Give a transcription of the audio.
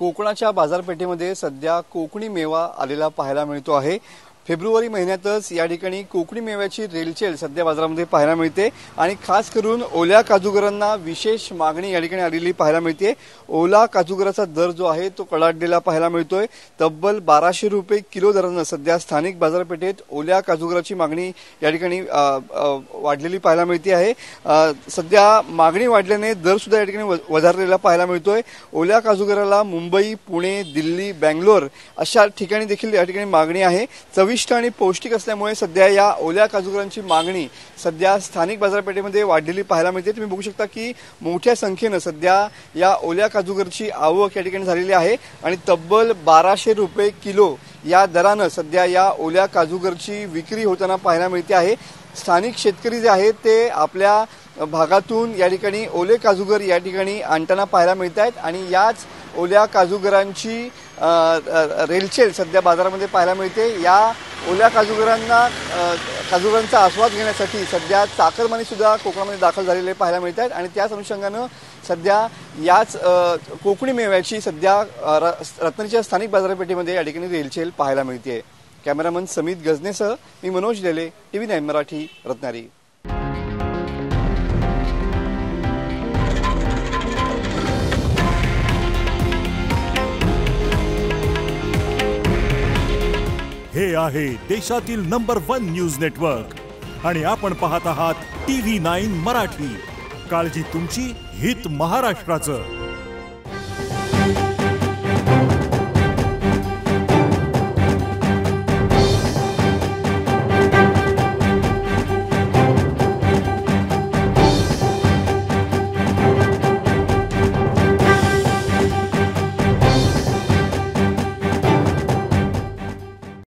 कोकणाच्या बाजारपेठेमध्ये सध्या कोकणी मेवा आलेला पाहायला मिळतो आहे। फेब्रुवारी महिन्यातच या ठिकाणी कोकणी मेव्याची रेलचेल सध्या बाजारामध्ये पाहायला मिळते आणि खास करून ओल्या काजूगरांना विशेष मागणी या ठिकाणी आलेली पाहायला मिळते। ओला काजूगराचा दर जो आहे तो कडाडलेला पाहायला मिळतोय। तब्बल 1200 रुपये किलो दराने सध्या स्थानिक बाजारपेठेत ओल्या काजूगराची मागणी या ठिकाणी वाढलेली पाहायला मिळते आहे। सध्या मागणी वाढल्याने दर सुद्धा या ठिकाणी वधारलेला पाहायला मिळतोय। ओल्या काजूगराला मुंबई, पुणे, दिल्ली, बेंगलोर अशा ठिकाणी देखील या ठिकाणी मागणी आहे। चविष्ट आणि पौष्टिक असल्यामुळे सध्या या ओल्या काजूगरांची मागणी सध्या स्थानिक बाजारपेठेमध्ये वाढलेली पाहायला मिळते। तुम्ही बघू शकता की मोठ्या संख्येने सध्या या ओल्या काजूगरची आवक या ठिकाणी झालेली आहे आणि तब्बल 1200 रुपये किलो या दराने सध्या या ओल्या काजूगरची विक्री होताना पाहायला मिळते आहे। स्थानिक शेतकरी जे आहेत ते आपल्या भागातून या ठिकाणी ओले काजूगर या ठिकाणी आणताना पाहायला मिळत आहेत आणि याच ओल्या काजूगरांची रेलचेल सध्या बाजारामध्ये पाहायला मिळते। या ओल्या काजूगरांचा आस्वाद घेण्यासाठी सध्या चाकरमानी सुद्धा कोकणामध्ये दाखल झालेले पाहायला मिळत आहेत आणि त्याच अनुषंगाने सध्या याच कोकणी मेव्याची सध्या रत्नागिरीच्या स्थानिक बाजारपेठेमध्ये या ठिकाणी रेलचेल पाहायला मिळते। कॅमेरामन समित गजनेसह मी मनोज लेले, TV9 मराठी, रत्नागिरी। हे आहे देशातील नंबर 1 न्यूज नेटवर्क आणि आपण पाहत आहात TV9 मराठी। काळजी तुमची, हित महाराष्ट्राचं।